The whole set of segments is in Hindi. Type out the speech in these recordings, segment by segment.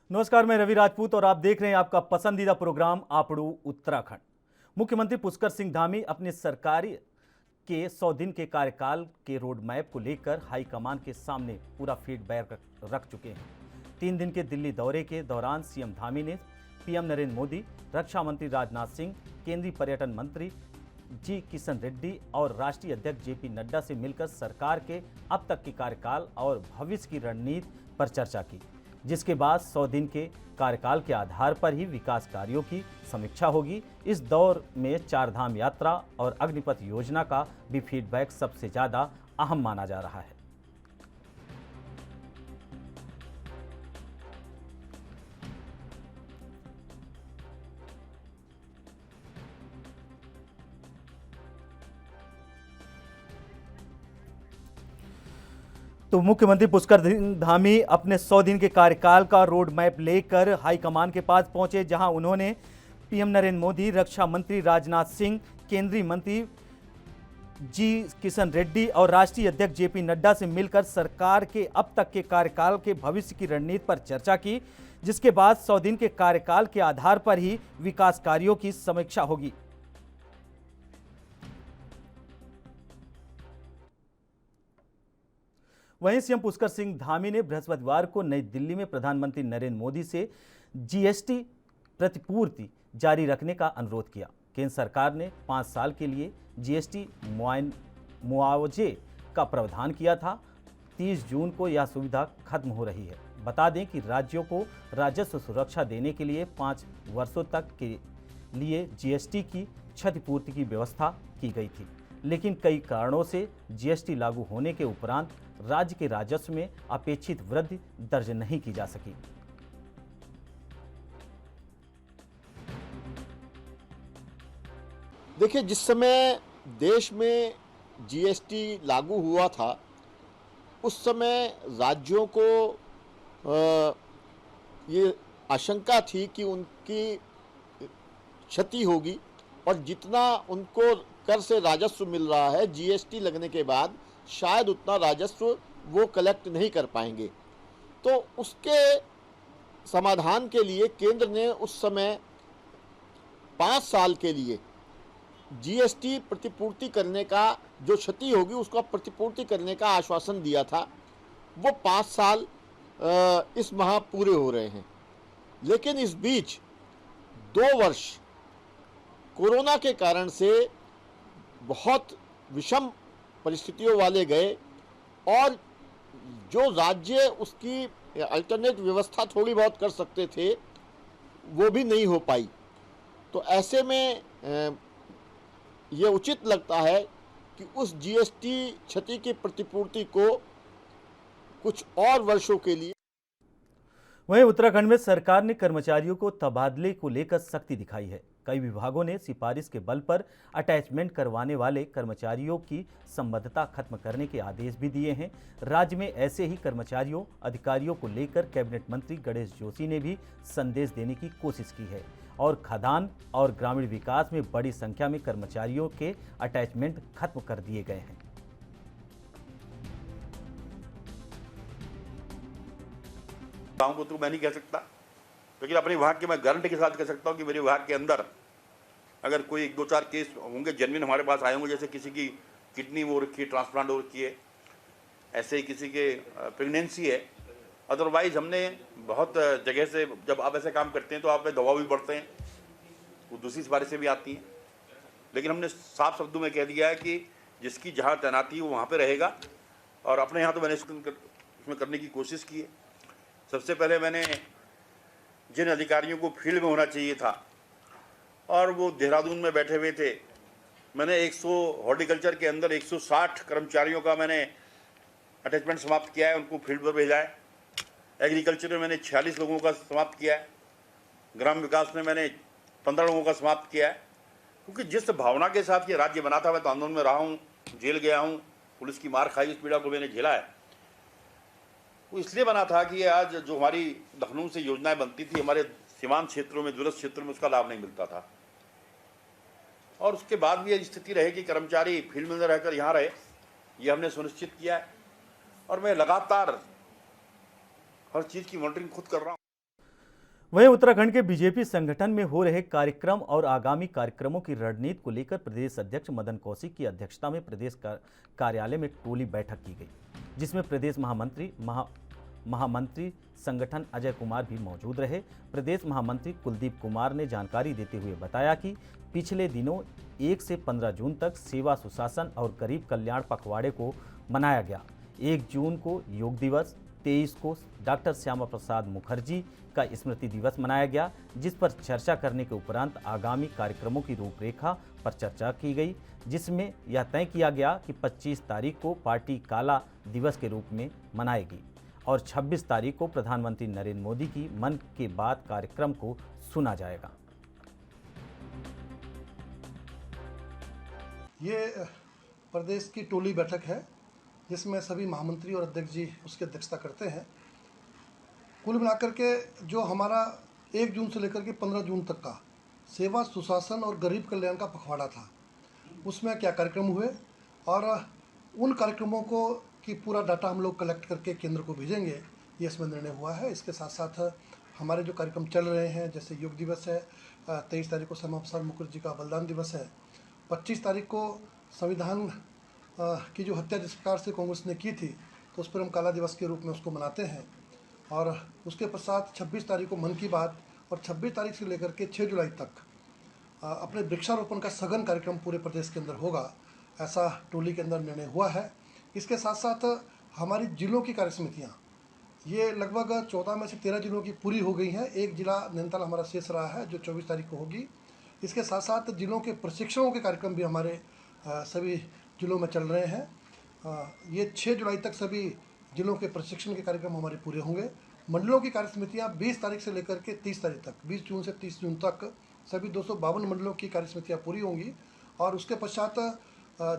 नमस्कार, मैं रवि राजपूत और आप देख रहे हैं आपका पसंदीदा प्रोग्राम आपड़ू उत्तराखंड। मुख्यमंत्री पुष्कर सिंह धामी अपने सरकारी के 100 दिन के कार्यकाल के रोड मैप को लेकर हाईकमान के सामने पूरा फीडबैक रख चुके हैं। 3 दिन के दिल्ली दौरे के दौरान सीएम धामी ने पीएम नरेंद्र मोदी, रक्षा मंत्री राजनाथ सिंह, केंद्रीय पर्यटन मंत्री जी किशन रेड्डी और राष्ट्रीय अध्यक्ष जेपी नड्डा से मिलकर सरकार के अब तक के कार्यकाल और भविष्य की रणनीति पर चर्चा की, जिसके बाद 100 दिन के कार्यकाल के आधार पर ही विकास कार्यों की समीक्षा होगी। इस दौर में चारधाम यात्रा और अग्निपथ योजना का भी फीडबैक सबसे ज़्यादा अहम माना जा रहा है। तो मुख्यमंत्री पुष्कर सिंह धामी अपने 100 दिन के कार्यकाल का रोड मैप लेकर हाईकमान के पास पहुंचे, जहां उन्होंने पीएम नरेंद्र मोदी, रक्षा मंत्री राजनाथ सिंह, केंद्रीय मंत्री जी किशन रेड्डी और राष्ट्रीय अध्यक्ष जेपी नड्डा से मिलकर सरकार के अब तक के कार्यकाल के भविष्य की रणनीति पर चर्चा की, जिसके बाद 100 दिन के कार्यकाल के आधार पर ही विकास कार्यों की समीक्षा होगी। वहीं सीएम पुष्कर सिंह धामी ने बृहस्पतिवार को नई दिल्ली में प्रधानमंत्री नरेंद्र मोदी से जीएसटी प्रतिपूर्ति जारी रखने का अनुरोध किया। केंद्र सरकार ने 5 साल के लिए जीएसटी मुआवजे का प्रावधान किया था। 30 जून को यह सुविधा खत्म हो रही है। बता दें कि राज्यों को राजस्व सुरक्षा देने के लिए 5 वर्षों तक के लिए जीएसटी की क्षतिपूर्ति की व्यवस्था की गई थी, लेकिन कई कारणों से जीएसटी लागू होने के उपरांत राज्य के राजस्व में अपेक्षित वृद्धि दर्ज नहीं की जा सकी। देखिए, जिस समय देश में जीएसटी लागू हुआ था, उस समय राज्यों को ये आशंका थी कि उनकी क्षति होगी और जितना उनको कर से राजस्व मिल रहा है, जीएसटी लगने के बाद शायद उतना राजस्व वो कलेक्ट नहीं कर पाएंगे। तो उसके समाधान के लिए केंद्र ने उस समय 5 साल के लिए जीएसटी प्रतिपूर्ति करने का, जो क्षति होगी उसका प्रतिपूर्ति करने का आश्वासन दिया था। वो 5 साल इस माह पूरे हो रहे हैं, लेकिन इस बीच 2 वर्ष कोरोना के कारण से बहुत विषम परिस्थितियों वाले गए और जो राज्य उसकी अल्टरनेट व्यवस्था थोड़ी बहुत कर सकते थे, वो भी नहीं हो पाई। तो ऐसे में ये उचित लगता है कि उस जीएसटी क्षति की प्रतिपूर्ति को कुछ और वर्षों के लिए। वहीं उत्तराखंड में सरकार ने कर्मचारियों को तबादले को लेकर सख्ती दिखाई है। कई विभागों ने सिफारिश के बल पर अटैचमेंट करवाने वाले कर्मचारियों की संबद्धता खत्म करने के आदेश भी दिए हैं। राज्य में ऐसे ही कर्मचारियों अधिकारियों को लेकर कैबिनेट मंत्री गणेश जोशी ने भी संदेश देने की कोशिश की है और खदान और ग्रामीण विकास में बड़ी संख्या में कर्मचारियों के अटैचमेंट खत्म कर दिए गए हैं। गाँव को तो मैं नहीं कह सकता, लेकिन अपने विभाग के मैं गारंटी के साथ कह सकता हूँ कि मेरे विभाग के अंदर अगर कोई 1-2-4 केस होंगे जेन्युइन हमारे पास आए होंगे, जैसे किसी की किडनी वो रखी है, ट्रांसप्लांट हो रखी है, ऐसे ही किसी के प्रेगनेंसी है। अदरवाइज हमने बहुत जगह से जब आप ऐसे काम करते हैं तो आप पे दबाव भी बढ़ते हैं, वो दूसरी सिफारिशें भी आती हैं, लेकिन हमने साफ शब्दों में कह दिया है कि जिसकी जहाँ तैनाती है वो वहाँ पर रहेगा। और अपने यहाँ तो मैंने उसमें करने की कोशिश की है। सबसे पहले मैंने जिन अधिकारियों को फील्ड में होना चाहिए था और वो देहरादून में बैठे हुए थे, मैंने 100 हॉर्टिकल्चर के अंदर 160 कर्मचारियों का मैंने अटैचमेंट समाप्त किया है, उनको फील्ड पर भेजा है। एग्रीकल्चर में मैंने 46 लोगों का समाप्त किया है। ग्राम विकास में मैंने 15 लोगों का समाप्त किया है। क्योंकि जिस भावना के साथ ये राज्य बना था, मैं तो आंदोलन में रहा हूँ, जेल गया हूँ, पुलिस की मार खाई, उस पीड़ा को मैंने झेला है। वो इसलिए बना था कि आज जो हमारी लखनऊ से योजनाएं बनती थी, हमारे सीमांत क्षेत्रों में, दूरस्थ क्षेत्रों में उसका लाभ नहीं मिलता था। और उसके बाद भी यह स्थिति रहे कि कर्मचारी फील्ड में रहकर यहाँ रहे, ये हमने सुनिश्चित किया है। और मैं लगातार हर चीज़ की मॉनिटरिंग खुद कर रहा हूँ। वहीं उत्तराखंड के बीजेपी संगठन में हो रहे कार्यक्रम और आगामी कार्यक्रमों की रणनीति को लेकर प्रदेश अध्यक्ष मदन कौशिक की अध्यक्षता में प्रदेश कार्यालय में टोली बैठक की गई, जिसमें प्रदेश महामंत्री संगठन अजय कुमार भी मौजूद रहे। प्रदेश महामंत्री कुलदीप कुमार ने जानकारी देते हुए बताया कि पिछले दिनों 1 से 15 जून तक सेवा सुशासन और गरीब कल्याण पखवाड़े को मनाया गया। 1 जून को योग दिवस, 23 को डॉक्टर श्यामा प्रसाद मुखर्जी का स्मृति दिवस मनाया गया, जिस पर चर्चा करने के उपरांत आगामी कार्यक्रमों की रूपरेखा पर चर्चा की गई, जिसमें यह तय किया गया कि 25 तारीख को पार्टी काला दिवस के रूप में मनाएगी और 26 तारीख को प्रधानमंत्री नरेंद्र मोदी की मन की बात कार्यक्रम को सुना जाएगा। ये प्रदेश की टोली बैठक है जिसमें सभी महामंत्री और अध्यक्ष जी उसकी अध्यक्षता करते हैं। कुल मिलाकर के जो हमारा 1 जून से लेकर के 15 जून तक का सेवा सुशासन और गरीब कल्याण का पखवाड़ा था, उसमें क्या कार्यक्रम हुए और उन कार्यक्रमों को की पूरा डाटा हम लोग कलेक्ट करके केंद्र को भेजेंगे, ये इसमें निर्णय हुआ है। इसके साथ साथ हमारे जो कार्यक्रम चल रहे हैं, जैसे योग दिवस है, 23 तारीख को श्यामा प्रसाद मुखर्जी का बलिदान दिवस है, 25 तारीख को संविधान की जो हत्या जिस प्रकार से कांग्रेस ने की थी, तो उस पर हम काला दिवस के रूप में उसको मनाते हैं। और उसके पश्चात 26 तारीख को मन की बात और 26 तारीख से लेकर के 6 जुलाई तक अपने वृक्षारोपण का सघन कार्यक्रम पूरे प्रदेश के अंदर होगा, ऐसा टोली के अंदर निर्णय हुआ है। इसके साथ साथ हमारी जिलों की कार्य समितियाँ ये लगभग 14 में से 13 जिलों की पूरी हो गई हैं। एक जिला नैनीताल हमारा शेष रहा है जो 24 तारीख को होगी। इसके साथ साथ जिलों के प्रशिक्षणों के कार्यक्रम भी हमारे सभी जिलों में चल रहे हैं। ये 6 जुलाई तक सभी जिलों के प्रशिक्षण के कार्यक्रम हमारे पूरे होंगे। मंडलों की कार्य समितियाँ 20 तारीख से लेकर के 30 तारीख तक, 20 जून से 30 जून तक सभी 252 मंडलों की कार्य समितियाँ पूरी होंगी। और उसके पश्चात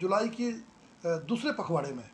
जुलाई की दूसरे पखवाड़े में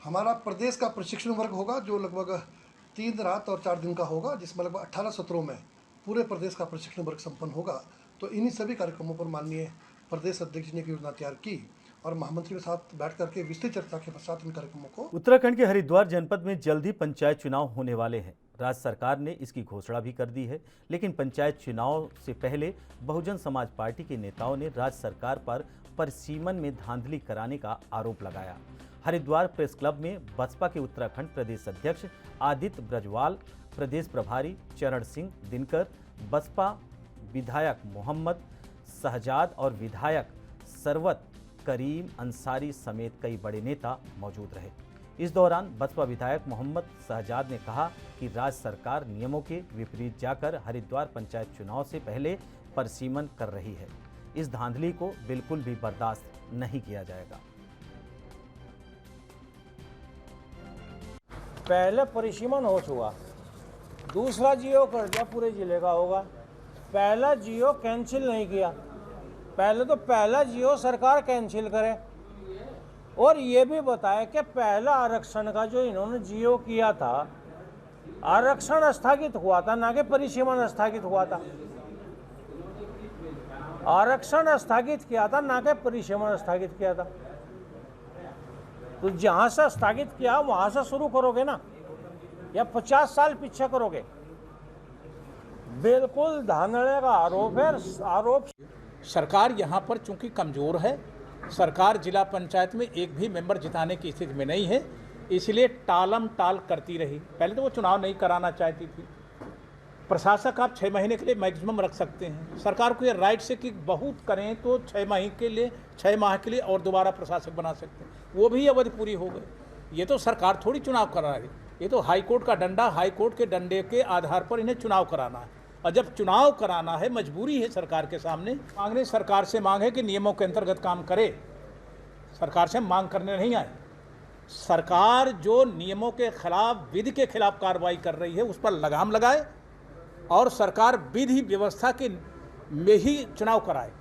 हमारा प्रदेश का प्रशिक्षण वर्ग होगा, जो लगभग 3 रात और 4 दिन का होगा, जिसमें लगभग 18 सत्रों में पूरे प्रदेश का प्रशिक्षण वर्ग संपन्न होगा। तो इन्हीं सभी कार्यक्रमों पर माननीय प्रदेश अध्यक्ष ने एक योजना तैयार की और महामंत्री के साथ बैठ करके विस्तृत चर्चा के पश्चात इन कार्यक्रमों को। उत्तराखंड के हरिद्वार जनपद में जल्द ही पंचायत चुनाव होने वाले हैं। राज्य सरकार ने इसकी घोषणा भी कर दी है, लेकिन पंचायत चुनाव से पहले बहुजन समाज पार्टी के नेताओं ने राज्य सरकार पर परिसीमन में धांधली कराने का आरोप लगाया। हरिद्वार प्रेस क्लब में बसपा के उत्तराखंड प्रदेश अध्यक्ष आदित्य ब्रजवाल, प्रदेश प्रभारी चरण सिंह दिनकर, बसपा विधायक मोहम्मद शहजाद और विधायक सरवत करीम अंसारी समेत कई बड़े नेता मौजूद रहे। इस दौरान बसपा विधायक मोहम्मद शहजाद ने कहा कि राज्य सरकार नियमों के विपरीत जाकर हरिद्वार पंचायत चुनाव से पहले परिसीमन कर रही है। इस धांधली को बिल्कुल भी बर्दाश्त नहीं किया जाएगा। पहले परिसीमन हो चुका, दूसरा जियो कर दिया, पूरे जिले का होगा। पहला जियो कैंसिल नहीं किया, पहले तो पहला जियो सरकार कैंसिल करे और ये भी बताया कि पहला आरक्षण का जो इन्होंने जियो किया था, आरक्षण स्थगित हुआ था, ना कि परिसीमन स्थगित हुआ था। आरक्षण स्थगित किया था, ना कि परिसीमन स्थगित किया था। तो जहां से स्थगित किया वहां से शुरू करोगे ना, या 50 साल पीछे करोगे? बिल्कुल धांधले का आरोप है। आरोप सरकार यहाँ पर चूंकि कमज़ोर है, सरकार जिला पंचायत में एक भी मेंबर जिताने की स्थिति में नहीं है, इसलिए टालम टाल करती रही। पहले तो वो चुनाव नहीं कराना चाहती थी। प्रशासक आप 6 महीने के लिए मैक्सिमम रख सकते हैं। सरकार को ये राइट से कि बहुत करें तो 6 माह के लिए और दोबारा प्रशासक बना सकते हैं, वो भी अवधि पूरी हो गई। ये तो सरकार थोड़ी चुनाव करा रही, ये तो हाईकोर्ट का डंडा, हाईकोर्ट के डंडे के आधार पर इन्हें चुनाव कराना है। और जब चुनाव कराना है, मजबूरी है सरकार के सामने। मांगने सरकार से मांग है कि नियमों के अंतर्गत काम करे, सरकार से मांग करने नहीं आए। सरकार जो नियमों के खिलाफ, विधि के खिलाफ कार्रवाई कर रही है, उस पर लगाम लगाए और सरकार विधि व्यवस्था के में ही चुनाव कराए।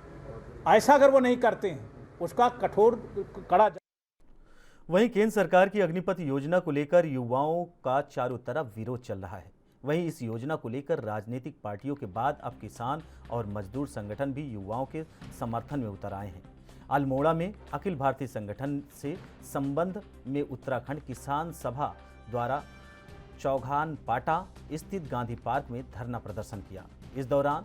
ऐसा अगर वो नहीं करते हैं, उसका कठोर कड़ा। वहीं केंद्र सरकार की अग्निपथ योजना को लेकर युवाओं का चारों तरफ विरोध चल रहा है। वहीं इस योजना को लेकर राजनीतिक पार्टियों के बाद अब किसान और मजदूर संगठन भी युवाओं के समर्थन में उतर आए हैं। अल्मोड़ा में अखिल भारतीय संगठन से संबंध में उत्तराखंड किसान सभा द्वारा चौघान पाटा स्थित गांधी पार्क में धरना प्रदर्शन किया। इस दौरान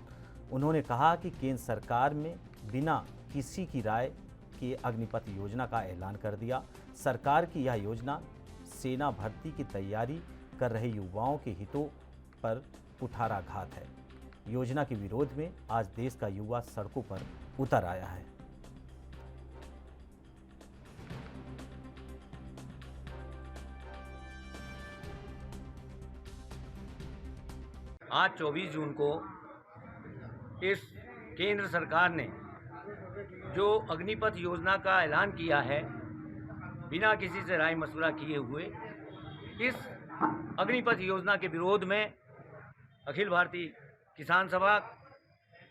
उन्होंने कहा कि केंद्र सरकार में बिना किसी की राय के अग्निपथ योजना का ऐलान कर दिया। सरकार की यह योजना सेना भर्ती की तैयारी कर रहे युवाओं के हितों पर कुठाराघात है। योजना के विरोध में आज देश का युवा सड़कों पर उतर आया है। आज 24 जून को इस केंद्र सरकार ने जो अग्निपथ योजना का ऐलान किया है, बिना किसी से राय मशवरा किए हुए, इस अग्निपथ योजना के विरोध में अखिल भारतीय किसान सभा,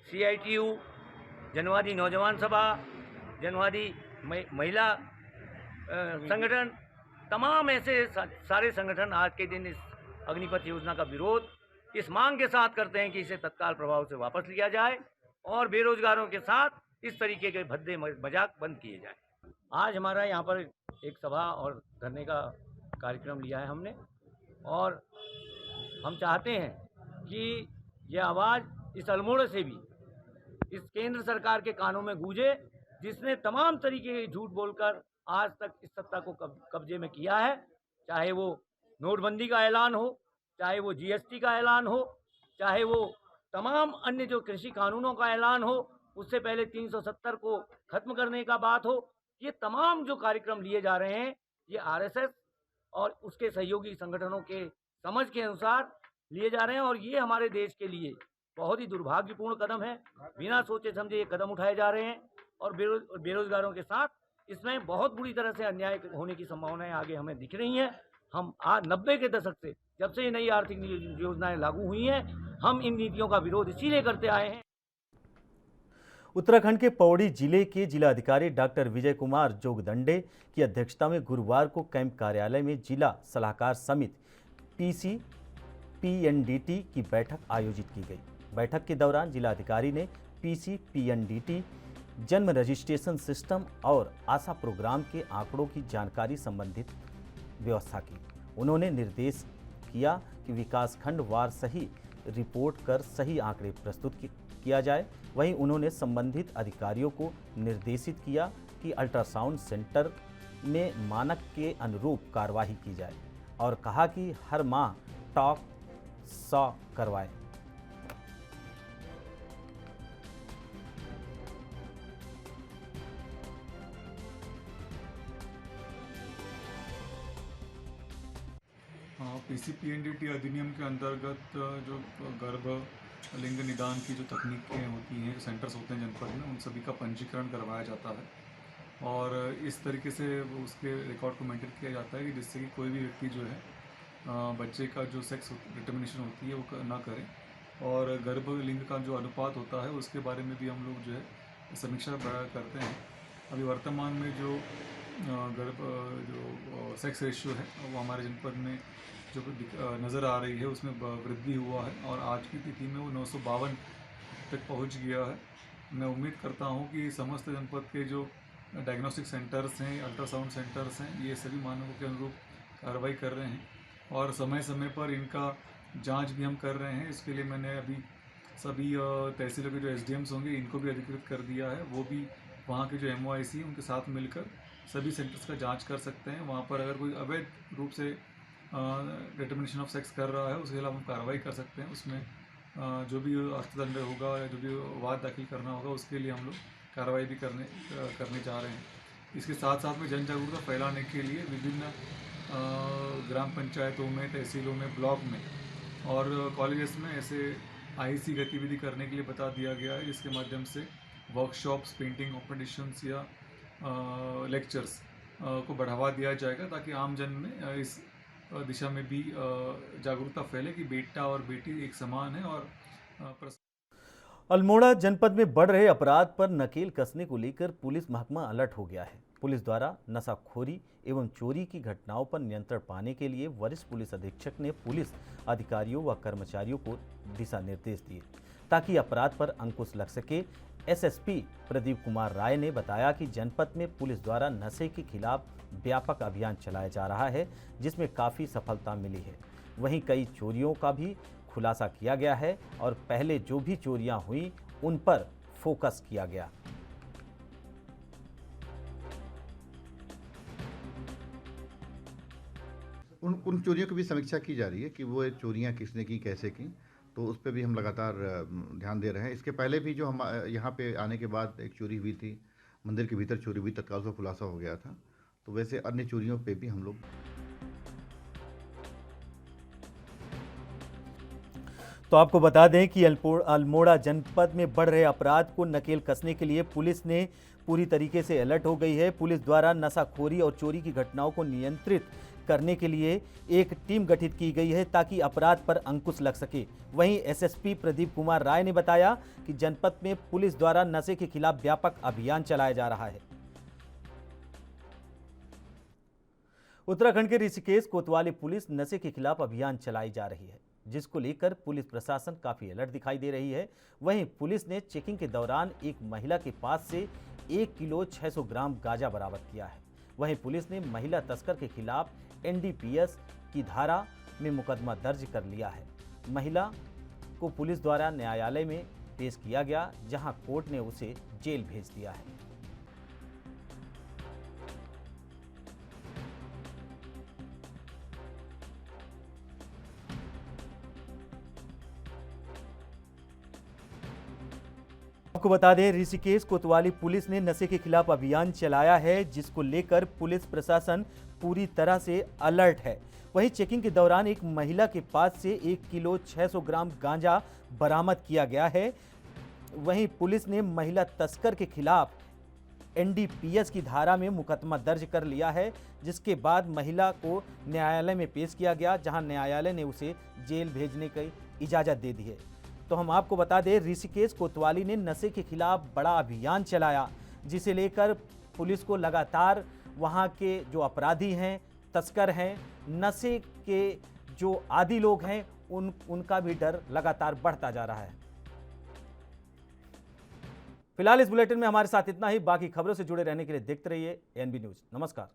CITU, जनवादी नौजवान सभा, जनवादी महिला संगठन, तमाम ऐसे सारे संगठन आज के दिन इस अग्निपथ योजना का विरोध इस मांग के साथ करते हैं कि इसे तत्काल प्रभाव से वापस लिया जाए और बेरोजगारों के साथ इस तरीके के भद्दे मजाक बंद किए जाए। आज हमारा यहाँ पर एक सभा और धरने का कार्यक्रम लिया है हमने, और हम चाहते हैं कि यह आवाज़ इस अल्मोड़े से भी इस केंद्र सरकार के कानों में गूंजे, जिसने तमाम तरीके के झूठ बोलकर आज तक इस सत्ता को कब्जे में किया है। चाहे वो नोटबंदी का ऐलान हो, चाहे वो GST का ऐलान हो, चाहे वो तमाम अन्य जो कृषि कानूनों का ऐलान हो, उससे पहले 370 को खत्म करने का बात हो, ये तमाम जो कार्यक्रम लिए जा रहे हैं, ये RSS और उसके सहयोगी संगठनों के समझ के अनुसार लिए जा रहे हैं, और ये हमारे देश के लिए बहुत ही दुर्भाग्यपूर्ण कदम है। बिना सोचे समझे ये कदम उठाए जा रहे हैं और बेरोजगारों के साथ इसमें बहुत बुरी तरह से अन्याय होने की संभावनाएं आगे हमें दिख रही हैं। हम आज 90 के दशक से, जब से ये नई आर्थिक योजनाएं लागू हुई हैं, हम इन नीतियों का विरोध इसीलिए करते आए हैं। उत्तराखंड के पौड़ी जिले के जिलाधिकारी डॉक्टर विजय कुमार जोगदंडे की अध्यक्षता में गुरुवार को कैंप कार्यालय में जिला सलाहकार समिति PCPNDT की बैठक आयोजित की गई। बैठक के दौरान जिलाधिकारी ने PCPNDT जन्म रजिस्ट्रेशन सिस्टम और आशा प्रोग्राम के आंकड़ों की जानकारी संबंधित व्यवस्था की। उन्होंने निर्देश किया कि विकासखंड वार सही रिपोर्ट कर सही आंकड़े प्रस्तुत किया जाए। वहीं उन्होंने संबंधित अधिकारियों को निर्देशित किया कि अल्ट्रासाउंड सेंटर में मानक के अनुरूप कार्यवाही की जाए और कहा कि हर माह टॉक 100 करवाएं। PCPNDT अधिनियम के अंतर्गत जो गर्भ लिंग निदान की जो तकनीकें होती हैं, सेंटर्स होते हैं जनपद में, उन सभी का पंजीकरण करवाया जाता है और इस तरीके से उसके रिकॉर्ड को मेंटेन किया जाता है कि जिससे कि कोई भी व्यक्ति जो है बच्चे का जो सेक्स डिटर्मिनेशन होती है वो ना करे, और गर्भ लिंग का जो अनुपात होता है उसके बारे में भी हम लोग जो है समीक्षा करते हैं। अभी वर्तमान में जो जो सेक्स रेशियो है वो हमारे जनपद में जो नज़र आ रही है उसमें वृद्धि हुआ है और आज की तिथि में वो 952 तक पहुंच गया है। मैं उम्मीद करता हूं कि समस्त जनपद के जो डायग्नोस्टिक सेंटर्स हैं, अल्ट्रासाउंड सेंटर्स हैं, ये सभी मानकों के अनुरूप कार्रवाई कर रहे हैं और समय समय पर इनका जांच भी हम कर रहे हैं। इसके लिए मैंने अभी सभी तहसीलों के जो SDMs होंगे इनको भी अधिकृत कर दिया है। वो भी वहाँ के जो MOIC उनके साथ मिलकर सभी सेंटर्स का जांच कर सकते हैं। वहाँ पर अगर कोई अवैध रूप से डिटर्मिनेशन ऑफ सेक्स कर रहा है उसके खिलाफ हम कार्रवाई कर सकते हैं। उसमें जो भी अर्थदंड होगा या जो भी वाद दाखिल करना होगा उसके लिए हम लोग कार्रवाई भी करने जा रहे हैं। इसके साथ साथ में जन जागरूकता फैलाने के लिए विभिन्न ग्राम पंचायतों में, तहसीलों में, ब्लॉक में और कॉलेजेस में ऐसे IC गतिविधि करने के लिए बता दिया गया है, जिसके माध्यम से वर्कशॉप्स, पेंटिंग कॉम्पिटिशन्स या लेक्चर्स को बढ़ावा दिया जाएगा ताकि आम जन में इस दिशा में भी जागरूकता फैले कि बेटा और बेटी एक समान है। और अल्मोड़ा जनपद में बढ़ रहे अपराध पर नकेल कसने को लेकर पुलिस महकमा अलर्ट हो गया है। पुलिस द्वारा नशाखोरी एवं चोरी की घटनाओं पर नियंत्रण पाने के लिए वरिष्ठ पुलिस अधीक्षक ने पुलिस अधिकारियों व कर्मचारियों को दिशा निर्देश दिए ताकि अपराध पर अंकुश लग सके। एसएसपी प्रदीप कुमार राय ने बताया कि जनपद में पुलिस द्वारा नशे के खिलाफ व्यापक अभियान चलाया जा रहा है, जिसमें काफ़ी सफलता मिली है। वहीं कई चोरियों का भी खुलासा किया गया है और पहले जो भी चोरियां हुई उन पर फोकस किया गया। उन चोरियों की भी समीक्षा की जा रही है कि वो चोरियां किसने की, कैसे की, तो उस पर भी हम लगातार ध्यान दे रहे हैं। इसके पहले भी जो हम यहाँ पे आने के बाद एक चोरी हुई थी, मंदिर के भीतर चोरी हुई, तत्काल उसका खुलासा हो गया था। तो वैसे अन्य चोरियों पे भी हम लोग तो आपको बता दें कि अल्मोड़ा जनपद में बढ़ रहे अपराध को नकेल कसने के लिए पुलिस ने पूरी तरीके से अलर्ट हो गई है। पुलिस द्वारा नशाखोरी और चोरी की घटनाओं को नियंत्रित करने के लिए एक टीम गठित की गई है ताकि अपराध पर अंकुश लग सके। वहीं एसएसपी प्रदीप कुमार राय ने बताया कि जनपद में पुलिस द्वारा नशे के खिलाफ व्यापक अभियान चलाया जा रहा है। उत्तराखंड के ऋषिकेश कोतवाली पुलिस नशे के खिलाफ अभियान चलाई जा रही है, जिसको लेकर पुलिस प्रशासन काफी अलर्ट दिखाई दे रही है। वहीं पुलिस ने चेकिंग के दौरान एक महिला के पास से 1 किलो 600 ग्राम गांजा बरामद किया है। वहीं पुलिस ने महिला तस्कर के खिलाफ एनडीपीएस की धारा में मुकदमा दर्ज कर लिया है। महिला को पुलिस द्वारा न्यायालय में पेश किया गया, जहां कोर्ट ने उसे जेल भेज दिया है। आपको बता दें, ऋषिकेश कोतवाली पुलिस ने नशे के खिलाफ अभियान चलाया है, जिसको लेकर पुलिस प्रशासन पूरी तरह से अलर्ट है। वहीं चेकिंग के दौरान एक महिला के पास से 1 किलो 600 ग्राम गांजा बरामद किया गया है। वहीं पुलिस ने महिला तस्कर के खिलाफ एनडीपीएस की धारा में मुकदमा दर्ज कर लिया है, जिसके बाद महिला को न्यायालय में पेश किया गया, जहां न्यायालय ने उसे जेल भेजने की इजाज़त दे दी है। तो हम आपको बता दें, ऋषिकेश कोतवाली ने नशे के खिलाफ बड़ा अभियान चलाया, जिसे लेकर पुलिस को लगातार वहां के जो अपराधी हैं, तस्कर हैं, नशे के जो आदी लोग हैं, उनका भी डर लगातार बढ़ता जा रहा है। फिलहाल इस बुलेटिन में हमारे साथ इतना ही। बाकी खबरों से जुड़े रहने के लिए देखते रहिए एएनबी न्यूज। नमस्कार।